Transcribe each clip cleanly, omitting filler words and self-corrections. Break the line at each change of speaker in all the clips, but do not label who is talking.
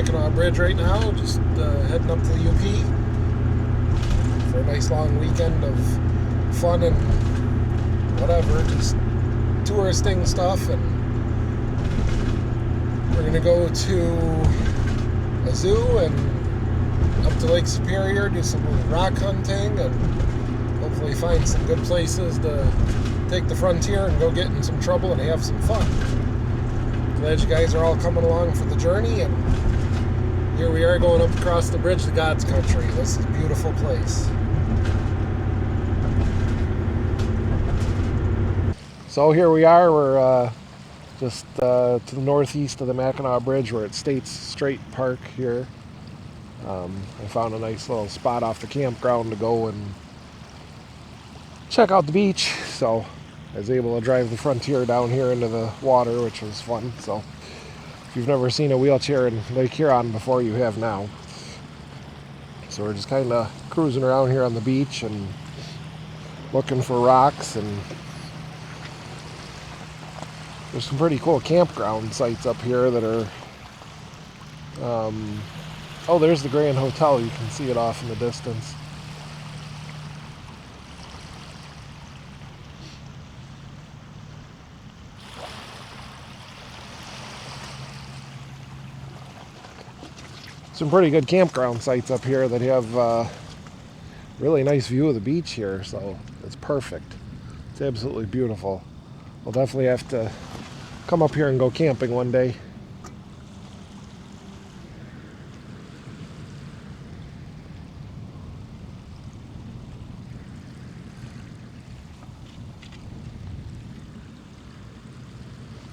Mackinac Bridge right now, just heading up to the UP for a nice long weekend of fun and whatever, just touristing stuff. And we're going to go to a zoo and up to Lake Superior, do some rock hunting, and hopefully find some good places to take the frontier and go get in some trouble and have some fun. Glad you guys are all coming along for the journey, and here we are going up across the bridge to God's country. This is a beautiful place. So here we are, we're just to the northeast of the Mackinac Bridge. We're at States Strait Park here. I found a nice little spot off the campground to go and check out the beach, so I was able to drive the frontier down here into the water, which was fun. So if you've never seen a wheelchair in Lake Huron before, you have now. So we're just kind of cruising around here on the beach and looking for rocks, and there's some pretty cool campground sites up here that are oh, there's the Grand Hotel. You can see it off in the distance. Some pretty good campground sites up here that have really nice view of the beach here, so it's perfect. It's absolutely beautiful. We'll definitely have to come up here and go camping one day.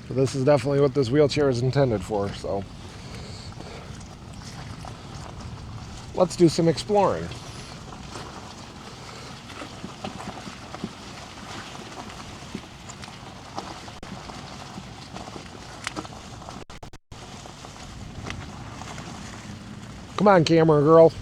So this is definitely what this wheelchair is intended for, so let's do some exploring. Come on, camera girl.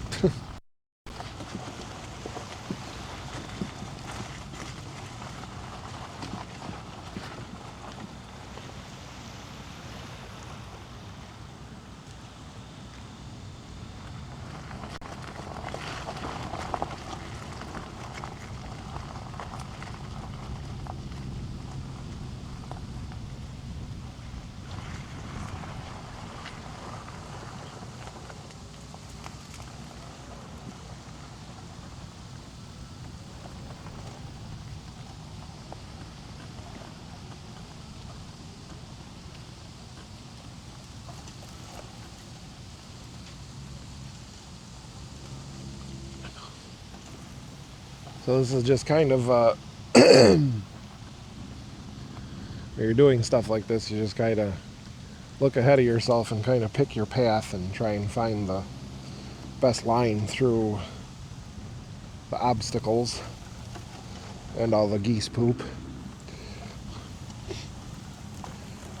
So this is just kind of when you're doing stuff like this, you just kind of look ahead of yourself and kind of pick your path and try and find the best line through the obstacles and all the geese poop.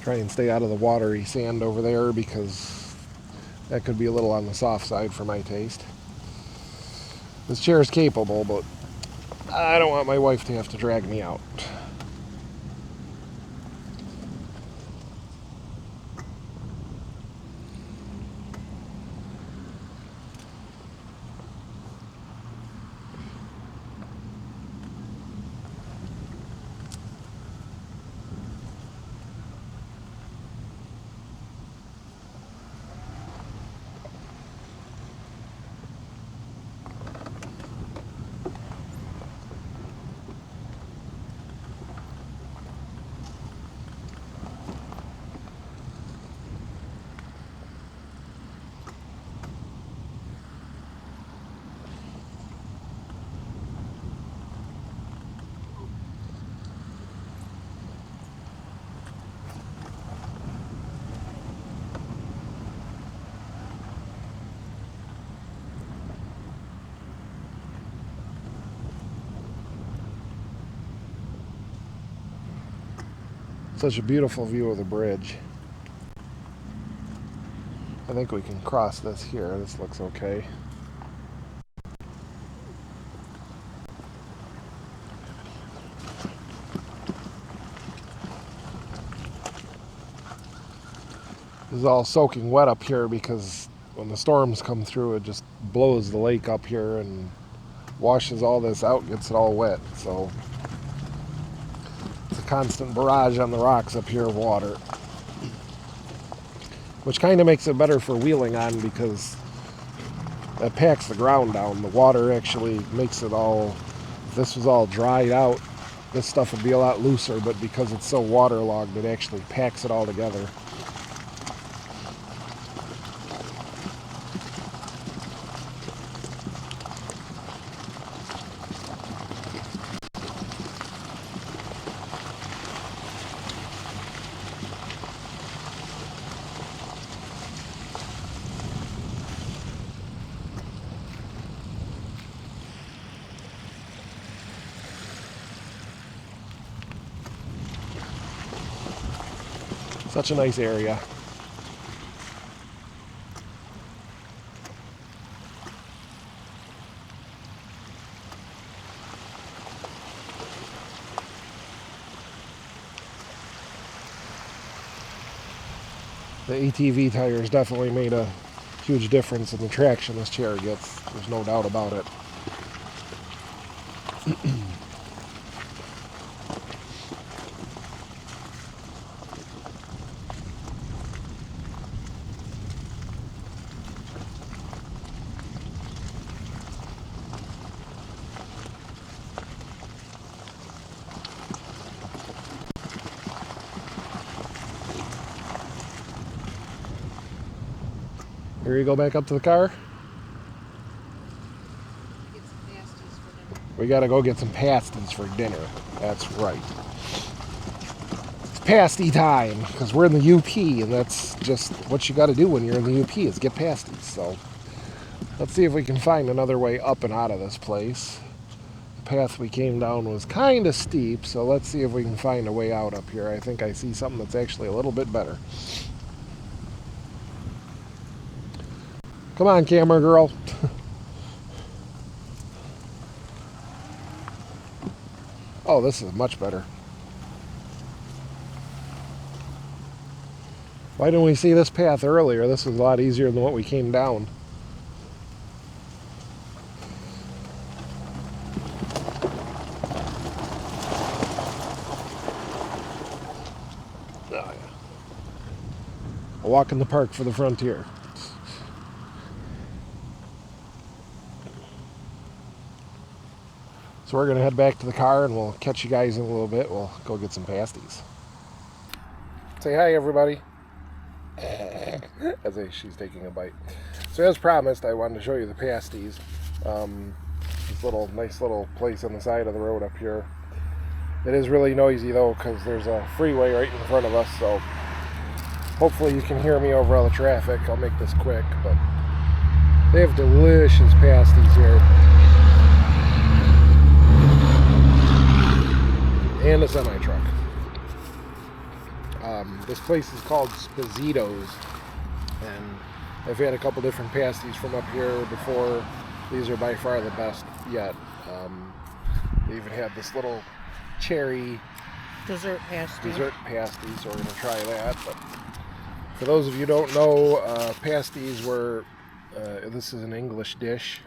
Try and stay out of the watery sand over there, because that could be a little on the soft side for my taste. This chair is capable, but I don't want my wife to have to drag me out. Such a beautiful view of the bridge. I think we can cross this here. This looks okay. This is all soaking wet up here because when the storms come through, it just blows the lake up here and washes all this out, gets it all wet. So it's a constant barrage on the rocks up here of water, which kind of makes it better for wheeling on because that packs the ground down. The water actually makes it all, if this was all dried out, this stuff would be a lot looser, but because it's so waterlogged, it actually packs it all together. Such a nice area. The ATV tires definitely made a huge difference in the traction this chair gets. There's no doubt about it. Here you go back up to the car. We gotta go get some pasties for dinner. That's right. It's pasty time because we're in the UP, and that's just what you gotta do when you're in the UP is get pasties. So let's see if we can find another way up and out of this place. The path we came down was kind of steep, so let's see if we can find a way out up here. I think I see something that's actually a little bit better. Come on, camera girl. Oh, this is much better. Why didn't we see this path earlier? This was a lot easier than what we came down. Oh, yeah. A walk in the park for the frontier. So we're going to head back to the car and we'll catch you guys in a little bit. We'll go get some pasties. Say hi, everybody. She's taking a bite. So as promised, I wanted to show you the pasties. This nice little place on the side of the road up here. It is really noisy though because there's a freeway right in front of us. So hopefully you can hear me over all the traffic. I'll make this quick, but they have delicious pasties here. And a semi-truck. This place is called Spazito's, and I've had a couple different pasties from up here before. These are by far the best yet. They even have this little cherry
dessert pasty,
so we're going to try that. But for those of you who don't know, pasties were, this is an English dish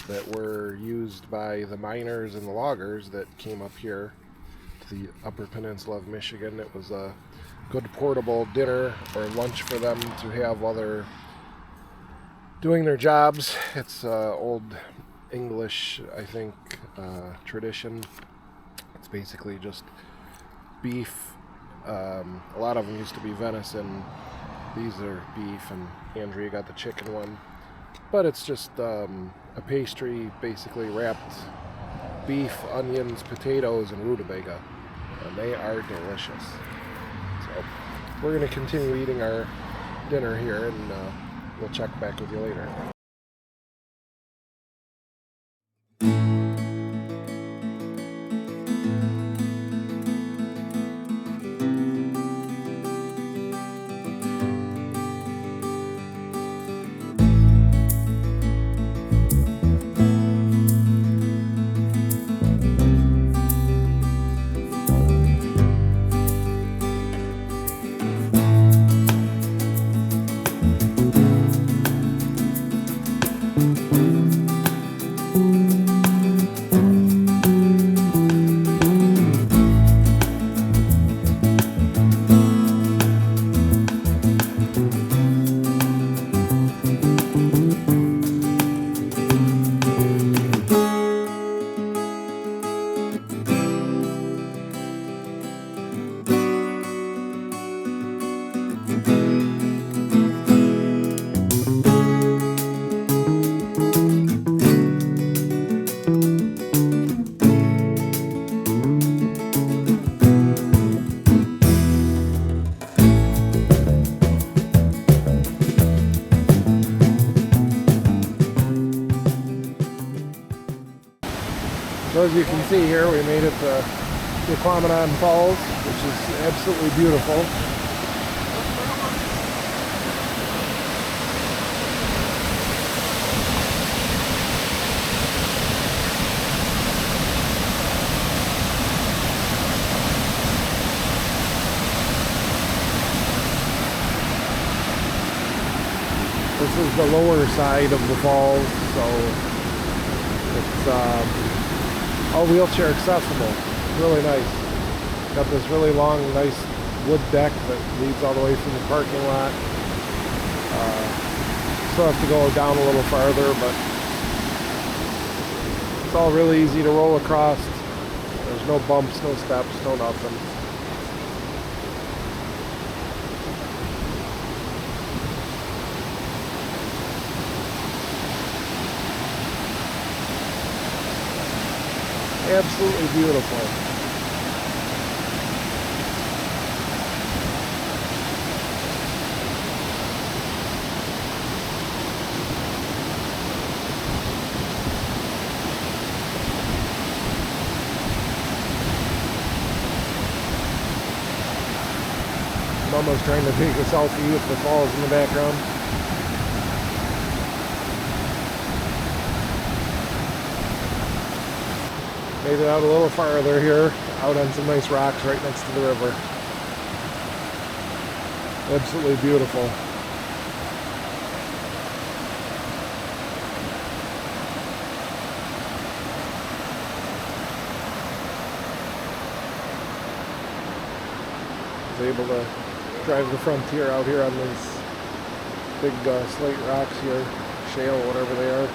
that were used by the miners and the loggers that came up here to the Upper Peninsula of Michigan. It was a good portable dinner or lunch for them to have while they're doing their jobs. It's old English, I think, tradition. It's basically just beef. A lot of them used to be venison. These are beef, and Andrea got the chicken one. But it's just a pastry, basically wrapped beef, onions, potatoes, and rutabaga. And they are delicious. So we're going to continue eating our dinner here, and we'll check back with you later. So as you can see here, we made it to the Aquaman Falls, which is absolutely beautiful. This is the lower side of the falls, so it's all wheelchair accessible. Really nice. Got this really long, nice wood deck that leads all the way from the parking lot. Still have to go down a little farther, but it's all really easy to roll across. There's no bumps, no steps, no nothing. Absolutely beautiful. Mama's trying to take a selfie with the falls in the background. Made it out a little farther here, out on some nice rocks right next to the river. Absolutely beautiful. I was able to drive the Frontier out here on these big slate rocks here, shale, whatever they are.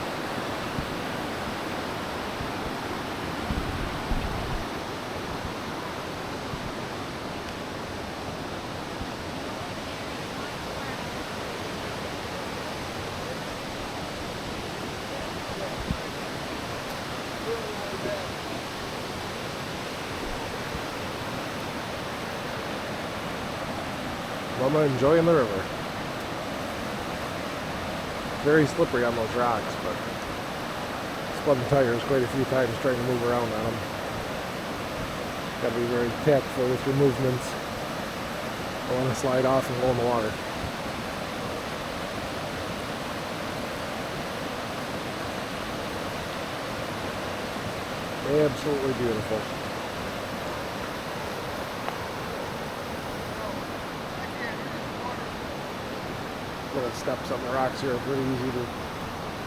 Mama enjoying the river. Very slippery on those rocks, but spun the tires quite a few times trying to move around on them. Got to be very tactful with your movements. I want to slide off and go in the water. Absolutely beautiful. Little steps on the rocks here are pretty easy to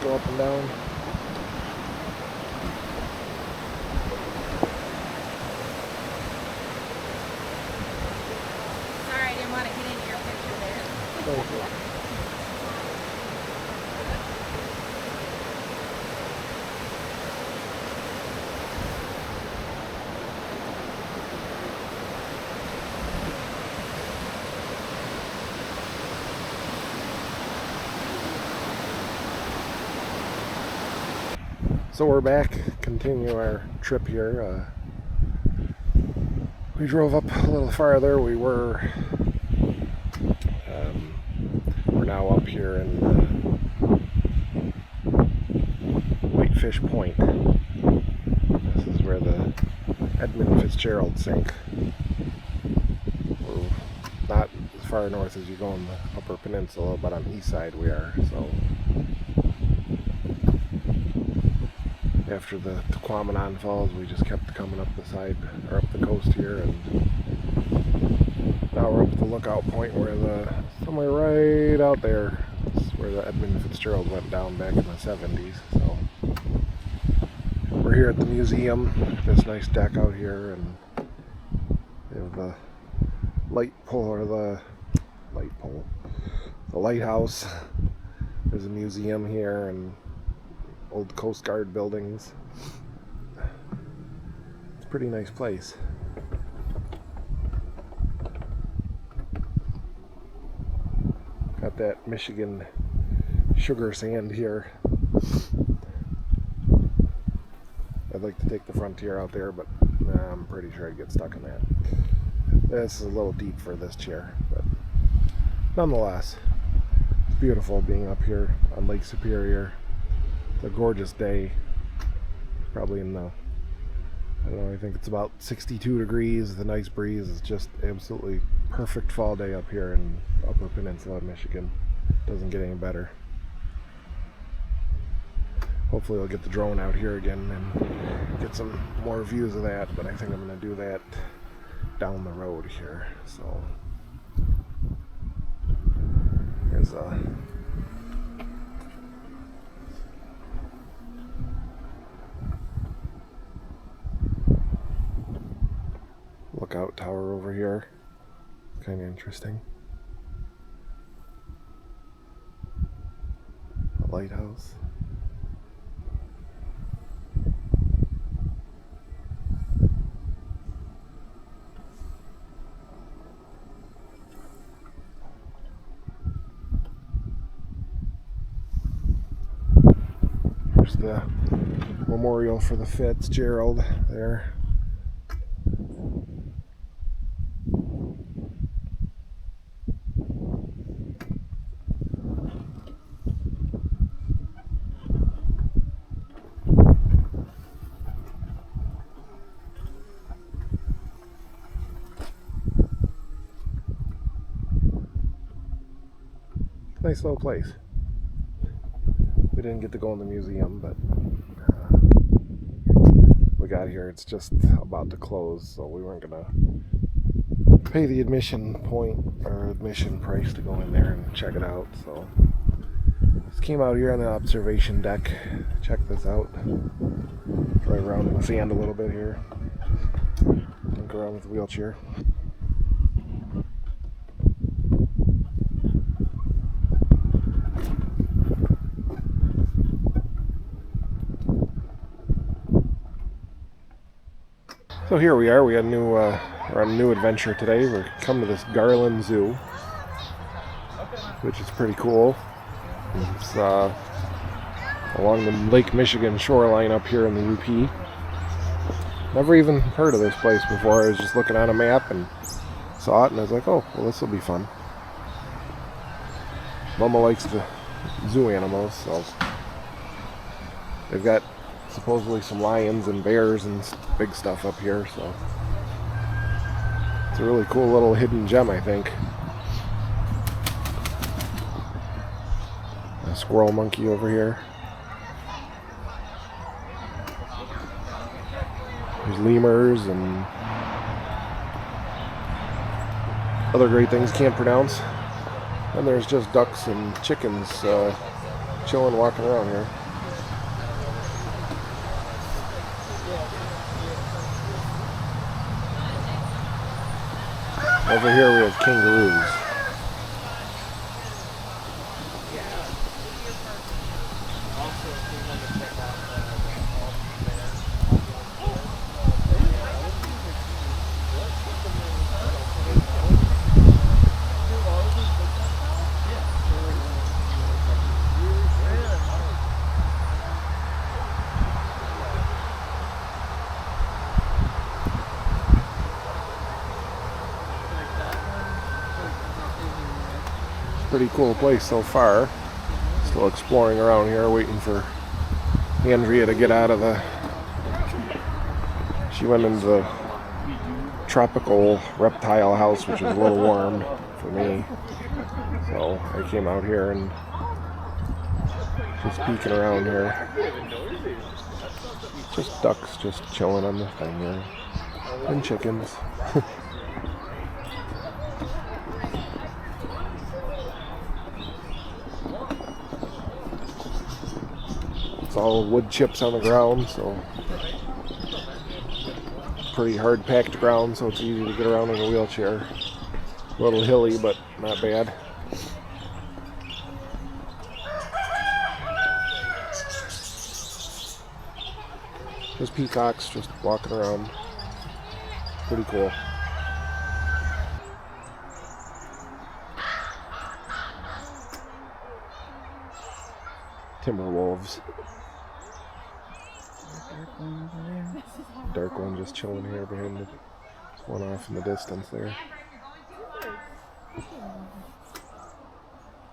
go up and down.
Sorry, I didn't want to get into your picture there.
Thank you. So we're back, continue our trip here. We drove up a little farther. We're now up here in Whitefish Point. This is where the Edmund Fitzgerald sink. We're not as far north as you go on the Upper Peninsula, but on the east side we are. So after the Aquaman Falls, we just kept coming up the side, or up the coast here, and now we're up at the lookout point where somewhere right out there is where the Edmund Fitzgerald went down back in the 70s. So we're here at the museum, this nice deck out here, and they have the the lighthouse. There's a museum here and old Coast Guard buildings. It's a pretty nice place. Got that Michigan sugar sand here. I'd like to take the Frontier out there, but I'm pretty sure I'd get stuck in that. This is a little deep for this chair, but nonetheless, it's beautiful being up here on Lake Superior. It's a gorgeous day. Probably in the I don't know, I think it's about 62 degrees. The nice breeze is just absolutely perfect fall day up here in Upper Peninsula of Michigan. Doesn't get any better. Hopefully I'll get the drone out here again and get some more views of that, but I think I'm going to do that down the road here. So here's a lookout tower over here. Kind of interesting. A lighthouse. There's the memorial for the Fitzgerald there. Nice little place. We didn't get to go in the museum, but we got here. It's just about to close, so we weren't gonna pay the admission price to go in there and check it out. So just came out here on the observation deck. Check this out. Drive around in the sand a little bit here. Look around with the wheelchair. So here we are. We got we're on a new adventure today. We're coming to this Garland Zoo, which is pretty cool. It's along the Lake Michigan shoreline up here in the UP. Never even heard of this place before. I was just looking on a map and saw it, and I was like, oh, well, this will be fun. Mama likes the zoo animals, so they've got supposedly some lions and bears and big stuff up here, so it's a really cool little hidden gem, I think. A squirrel monkey over here. There's lemurs and other great things can't pronounce. And there's just ducks and chickens chilling, walking around here. Over here we have kangaroos. Pretty cool place so far. Still exploring around here, waiting for Andrea to get out of the... She went into the tropical reptile house, which was a little warm for me. So I came out here and just peeking around here. Just ducks just chilling on the thing here. And chickens. It's all wood chips on the ground, so pretty hard packed ground, so it's easy to get around in a wheelchair. A little hilly, but not bad. There's peacocks just walking around. Pretty cool. Timber wolves. Dark one just chilling here behind the one off in the distance there.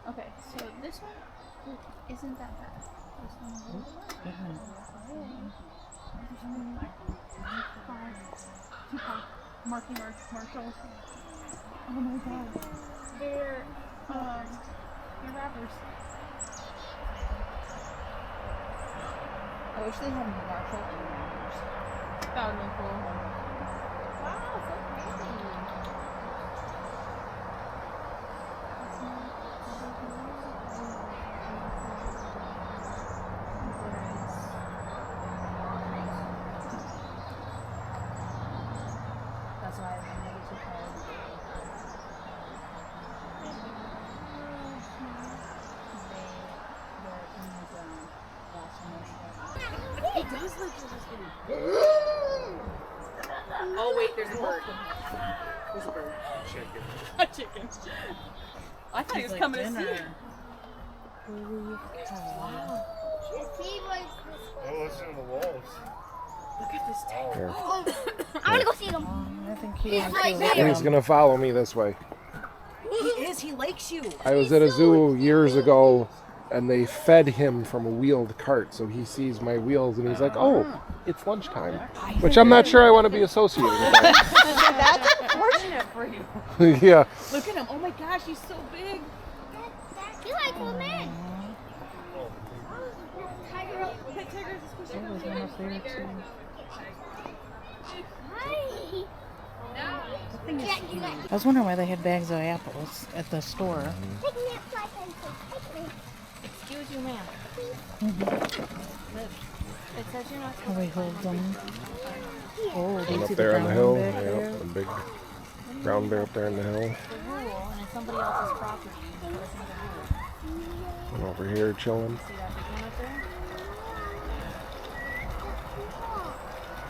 Okay, so this one isn't that bad. This one is Tupac, Marky Mark, Marshall. Oh my god. They're rappers.
I wish they had Marshall and rappers.
That would be cool. Wow, so crazy.
That's why I never took home.
It does look
Oh wait, there's a bird. There's a bird.
Chicken.
a chicken. I thought he was coming to see.
Oh, listen to the wolves.
Look at this tank.
Here.
I want to go see him.
I think he
He's
wants
right
to
there.
look at
He's
him.
gonna follow me this way.
He is. He likes you.
I was at a zoo years ago, and they fed him from a wheeled cart, so he sees my wheels, and he's like, "Oh, it's lunchtime," which I'm not sure I want to be associated with that.
That's unfortunate for you.
Yeah.
Look at him. Oh my gosh, he's so big.
You like women? Tiger.
I was wondering why they had bags of apples at the store.
Excuse you, ma'am. It says you're not
How he holds them. Oh, do
And
you
up
see
there
the
on the
brown
hill,
back
yeah,
there?
the big brown bear up there on the hill.
the rule, and it's somebody else's property. You listen to the rule.
And over here chilling.
See that big one up there?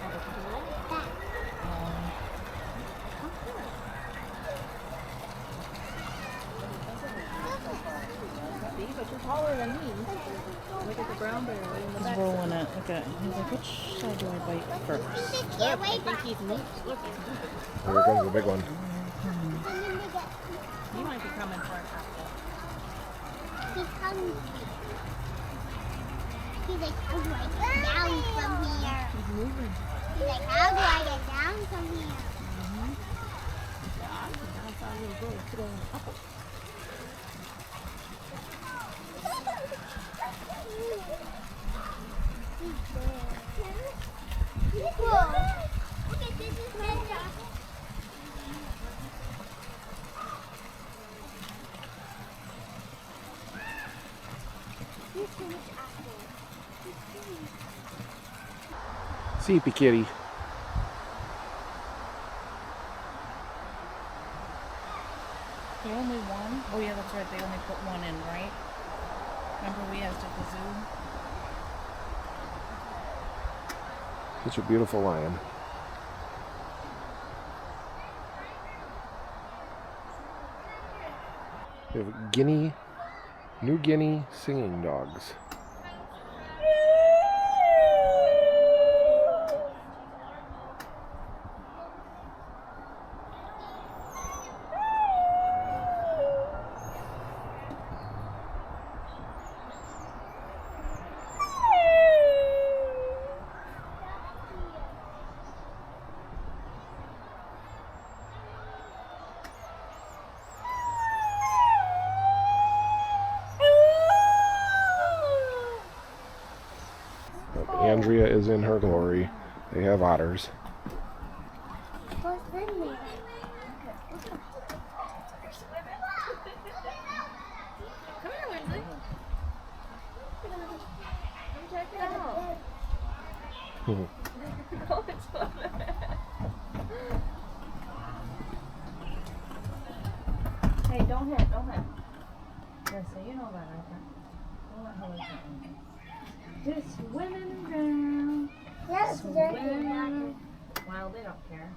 At the pool? But you're taller than me. Look at the brown bear right in the
He's
back.
rolling it. Look at. He's like, which side do I bite first?
I think he's moved. Look, he's moving.
Here comes the big one.
He might be coming for a cocktail.
He's hungry. He's like, how do I get down from here?
He's moving.
He's like, how do I get down from here?
I saw a little girl sit on a couple.
Whoa. Look at this is Mega. There's so much apple.
Seepy kitty.
They only one? Oh yeah, that's right. They only put one in, right? Remember we asked at the zoo?
Such a beautiful lion. We have New Guinea singing dogs. Andrea is in her glory. They have otters.
What's in there?
Come here, Lindsay. Come check it out. Go explore it.
Hey, don't hit. Yes, so you know about that. Don't let her like that. Just swimming around.
Yes,
Swimming. Well, they don't care.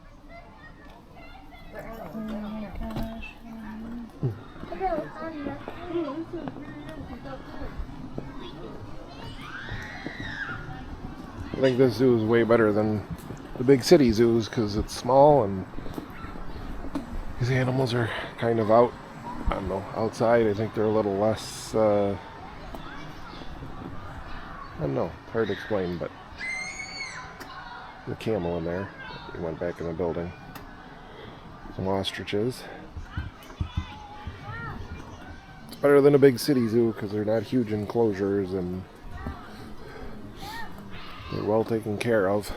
They're animals. They don't care.
I think this zoo is way better than the big city zoos because it's small and these animals are kind of out, I don't know, outside. I think they're a little less, I don't know, it's hard to explain, but The camel in there. He went back in the building. Some ostriches. It's better than a big city zoo because they're not huge enclosures and they're well taken care of.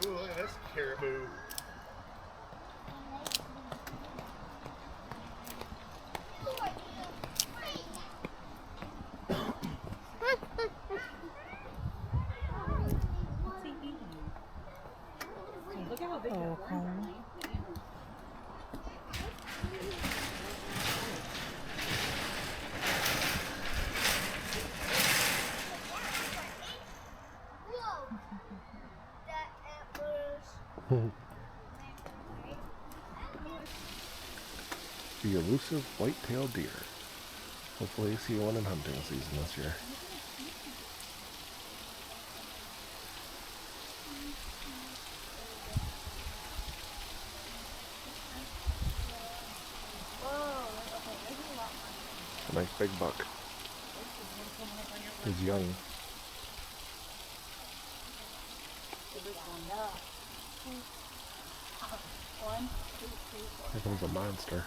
Ooh, look at this caribou.
Look at how big that one is.
Whoa! That antlers.
The elusive white-tailed deer. Hopefully you see one in hunting season this year. A nice big buck. He's young. Here comes a monster.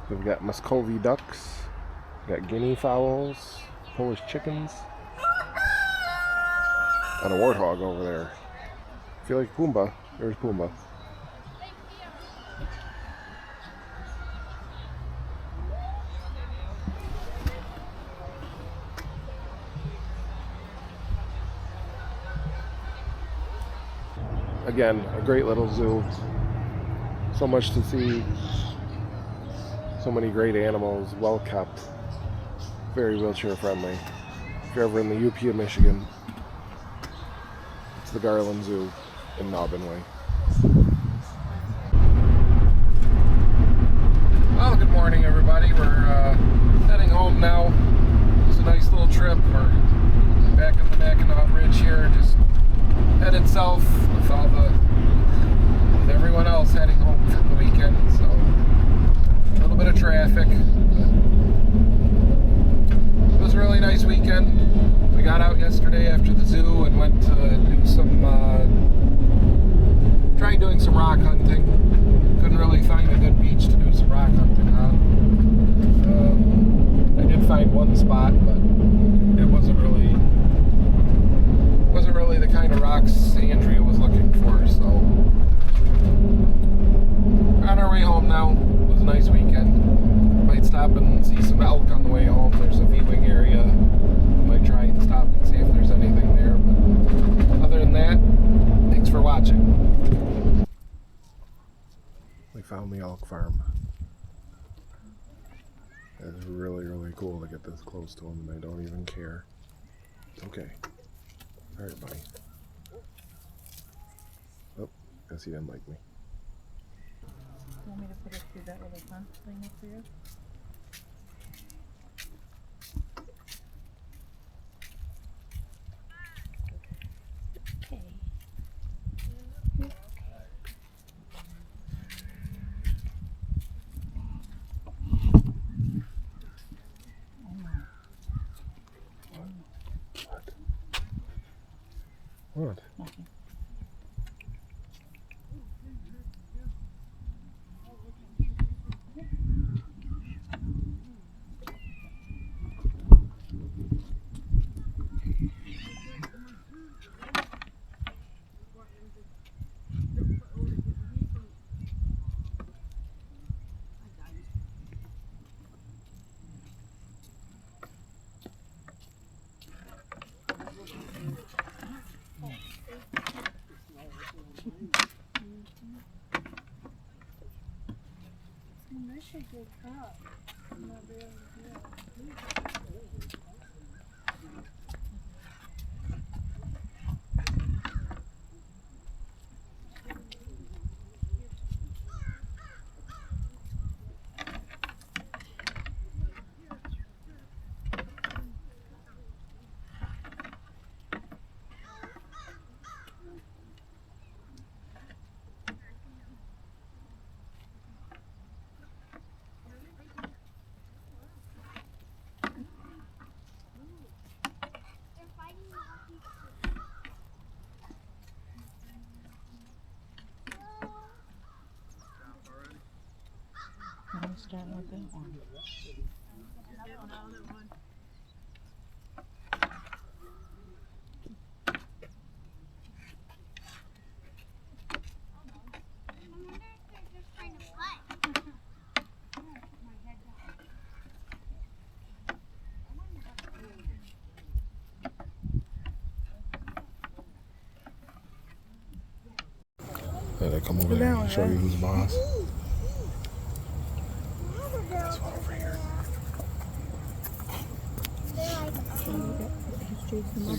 We've got Muscovy ducks, got guinea fowls, Polish chickens, and a warthog over there. I feel like Pumbaa. There's Pumbaa. Again, a great little zoo. So much to see. So many great animals, well kept, very wheelchair friendly. If you're ever in the UP of Michigan, it's the Garland Zoo in Aubin Way. Well, good morning everybody. We're heading home now. It was a nice little trip. We're back on the Mackinac Bridge here, just headed south with everyone else heading home from the weekend. So a little bit of traffic. It was a really nice weekend. We got out yesterday after the zoo and went to do some, tried doing some rock hunting. Couldn't really find a good beach to do some rock hunting on. I did find one spot, but it wasn't really the kind of rocks Andrea was looking for, so on our way home now. It was a nice weekend. Might stop and see some elk on the way home. There's a viewing area. I might try and stop and see if there's anything there, but other than that, thanks for watching. We found the elk farm. It's really, really cool to get this close to them. They don't even care. It's okay. Alright, buddy. Oh, guess he didn't like me.
You want me to put it through that little fence thing up here?
Okay.
What?
Nothing. That's a good cup. Not really good.
They're fighting the hockey.
I'm starting with that one.
I wonder if they're just trying to play.
Yeah, they come over there and show you who's boss. This one over here.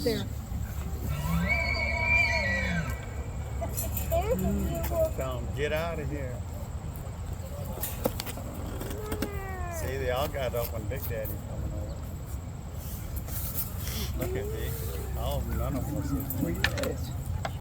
There.
There's a beautiful.
Tell them, get out of here. See, they all got up when Big Daddy coming over. Look at me. None of them are so sweet.